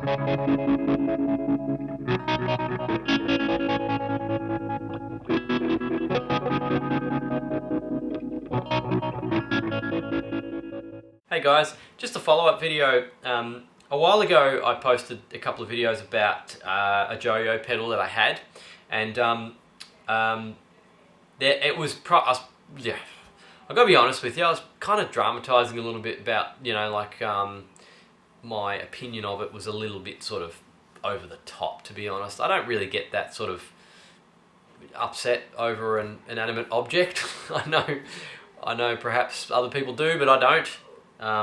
Hey guys, just a follow-up video. A while ago I posted a couple of videos about a Joyo pedal that I had, and it was yeah, I've got to be honest with you, I was kind of dramatizing a little bit about, you know, like my opinion of it was a little bit sort of over the top, to be honest. I don't really get that sort of upset over an inanimate object. I know perhaps other people do, but I don't.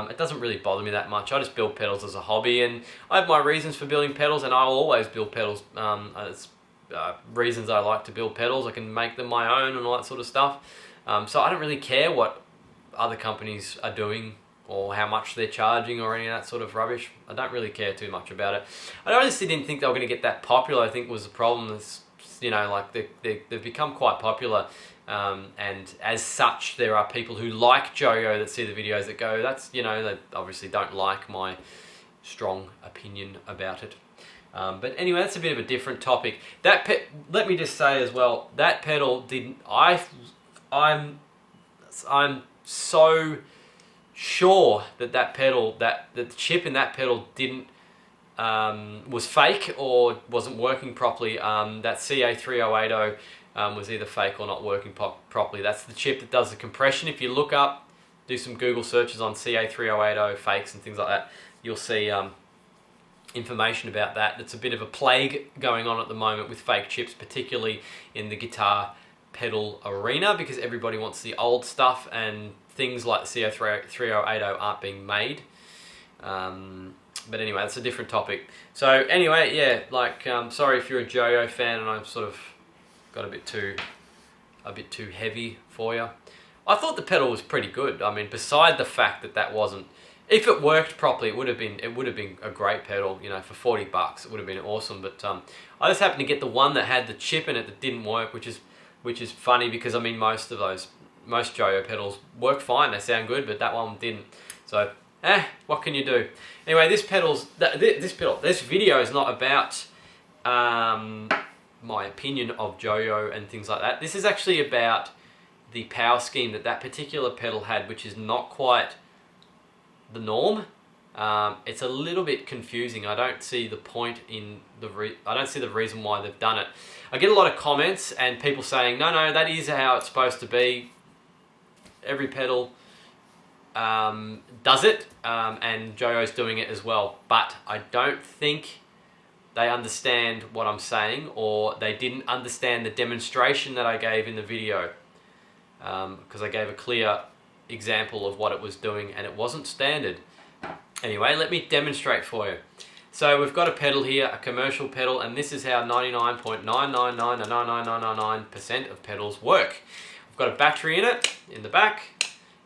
It doesn't really bother me that much. I just build pedals as a hobby, and I have my reasons for building pedals, and I'll always build pedals. It's reasons I like to build pedals. I can make them my own and all that sort of stuff. So I don't really care what other companies are doing or how much they're charging or any of that sort of rubbish. I don't really care too much about it. I honestly didn't think they were going to get that popular. I think was the problem. Is, you know, like they've become quite popular. And as such, there are people who like Joyo that see the videos that go, that's, you know, they obviously don't like my strong opinion about it. But anyway, that's a bit of a different topic. Let me just say as well, that pedal didn't, I'm so sure that pedal, that the chip in that pedal didn't, was fake or wasn't working properly. That CA3080 was either fake or not working properly. That's the chip that does the compression. If you look up, do some Google searches on CA3080 fakes and things like that, you'll see information about that. It's a bit of a plague going on at the moment with fake chips, particularly in the guitar pedal arena, because everybody wants the old stuff and things like the CA3080 aren't being made. But anyway, that's a different topic. So anyway, yeah, like sorry if you're a Joyo fan and I'm sort of got a bit too heavy for you. I thought the pedal was pretty good. I mean, beside the fact that wasn't, if it worked properly, it would have been a great pedal. You know, for $40, it would have been awesome. But I just happened to get the one that had the chip in it that didn't work, which is funny because I mean most Joyo pedals work fine. They sound good, but that one didn't. So what can you do? Anyway, this video is not about my opinion of Joyo and things like that. This is actually about the power scheme that particular pedal had, which is not quite the norm. It's a little bit confusing. I don't see the point in I don't see the reason why they've done it. I get a lot of comments and people saying, no, that is how it's supposed to be. Every pedal does it, and Joyo's doing it as well. But I don't think they understand what I'm saying, or they didn't understand the demonstration that I gave in the video, because I gave a clear example of what it was doing and it wasn't standard. Anyway, let me demonstrate for you. So we've got a pedal here, a commercial pedal, and this is how 99.9999999% of pedals work. I've got a battery in it, in the back,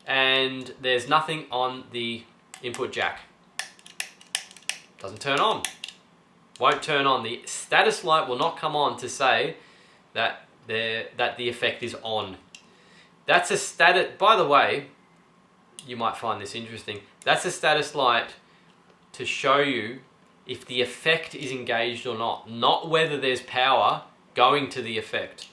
and there's nothing on the input jack. Doesn't turn on. Won't turn on. The status light will not come on to say that the effect is on. That's a status, by the way, you might find this interesting. That's a status light to show you if the effect is engaged or not whether there's power going to the effect.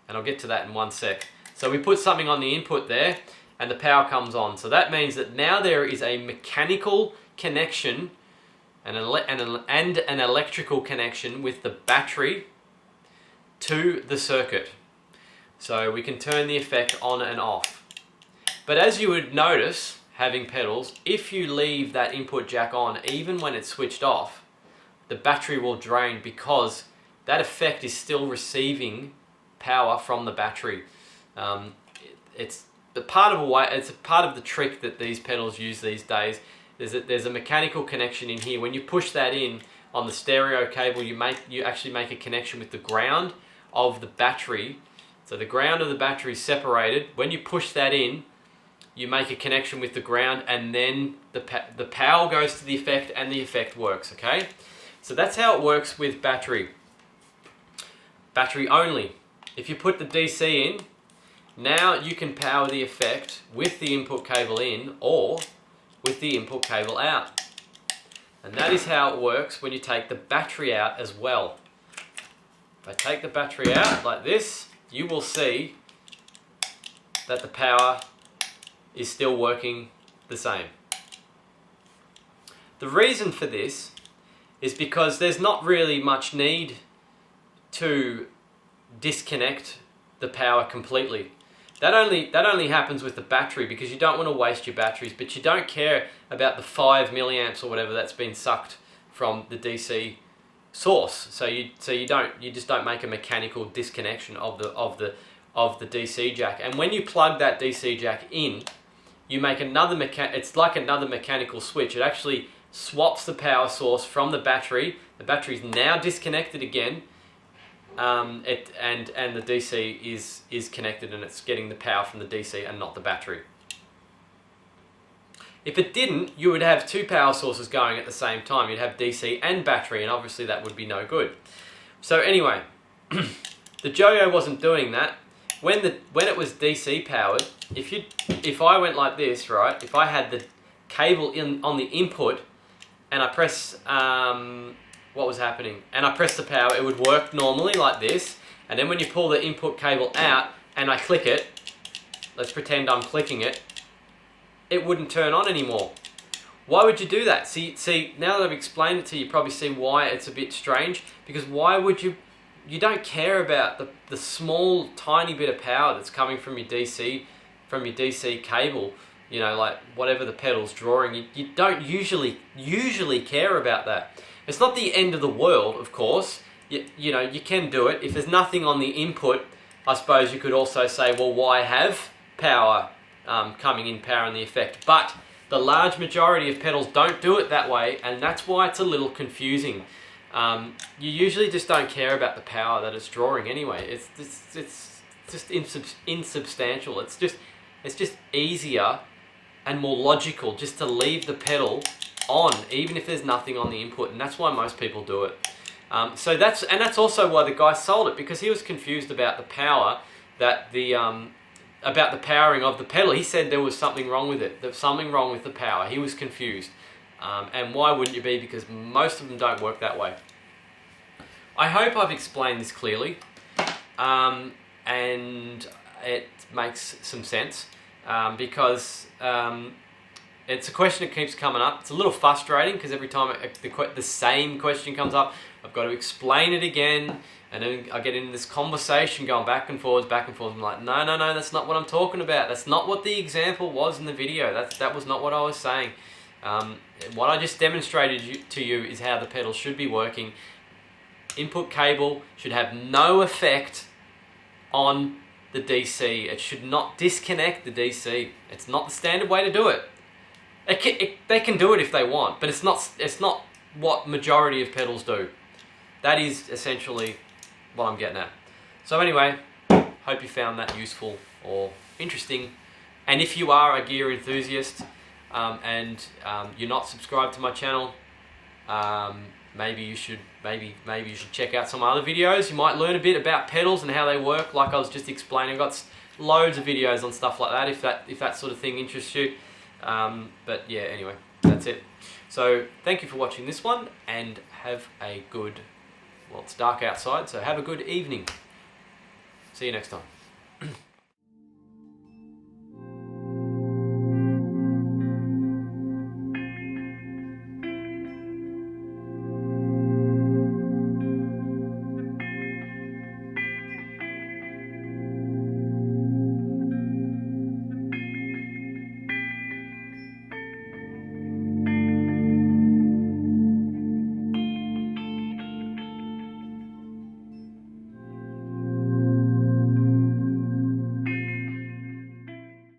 And I'll get to that in one sec. So we put something on the input there and the power comes on. So that means that now there is a mechanical connection and an electrical connection with the battery to the circuit. So we can turn the effect on and off. But as you would notice, having pedals, if you leave that input jack on, even when it's switched off, the battery will drain because that effect is still receiving power from the battery. It's part of the trick that these pedals use these days. There's a mechanical connection in here. When you push that in on the stereo cable, you actually make a connection with the ground of the battery. So the ground of the battery is separated. When you push that in, you make a connection with the ground, and then the power goes to the effect and the effect works, okay? So that's how it works with battery. Battery only. If you put the DC in, now you can power the effect with the input cable in or with the input cable out. And that is how it works when you take the battery out as well. If I take the battery out like this, you will see that the power is still working the same. The reason for this is because there's not really much need to disconnect the power completely. That only happens with the battery, because you don't want to waste your batteries, but you don't care about the 5 milliamps or whatever that's been sucked from the DC source. So you just don't make a mechanical disconnection of the DC jack. And when you plug that DC jack in, you make another it's like another mechanical switch. It actually swaps the power source from the battery. The battery is now disconnected again. And the DC is connected, and it's getting the power from the DC and not the battery. If it didn't, you would have two power sources going at the same time. You'd have DC and battery, and obviously that would be no good. So anyway, the Joyo wasn't doing that. When it was DC powered, if I went like this, right? If I had the cable on the input and I press what was happening, and I press the power, it would work normally like this. And then when you pull the input cable out and I click it, let's pretend I'm clicking it, it wouldn't turn on anymore. Why would you do that? See, now that I've explained it to you, you probably see why it's a bit strange. Because why would you don't care about the small tiny bit of power that's coming from your DC cable, you know, like whatever the pedal's drawing. You don't usually care about that. It's not the end of the world, of course. You know, you can do it. If there's nothing on the input, I suppose you could also say, well, why have power coming in, power and the effect? But the large majority of pedals don't do it that way, and that's why it's a little confusing. You usually just don't care about the power that it's drawing anyway. It's just insubstantial. It's just easier and more logical just to leave the pedal on, even if there's nothing on the input, and that's why most people do it. So that's also why the guy sold it, because he was confused about the power about the powering of the pedal. He said there was something wrong with it. There was something wrong with the power. He was confused, and why wouldn't you be? Because most of them don't work that way. I hope I've explained this clearly, and it makes some sense, because it's a question that keeps coming up. It's a little frustrating because every time the same question comes up, I've got to explain it again, and then I get into this conversation going back and forwards. I'm like, no, that's not what I'm talking about. That's not what the example was in the video. That was not what I was saying. What I just demonstrated to you is how the pedal should be working. Input cable should have no effect on the DC. It should not disconnect the DC. It's not the standard way to do it. They can do it if they want, but it's not what majority of pedals do. That is essentially what I'm getting at. So anyway, hope you found that useful or interesting. And if you are a gear enthusiast and you're not subscribed to my channel, maybe you should check out some other videos. You might learn a bit about pedals and how they work, like I was just explaining. I've got loads of videos on stuff like that if that sort of thing interests you. But yeah, anyway, that's it. So thank you for watching this one, and have a good, well, it's dark outside, so have a good evening. See you next time.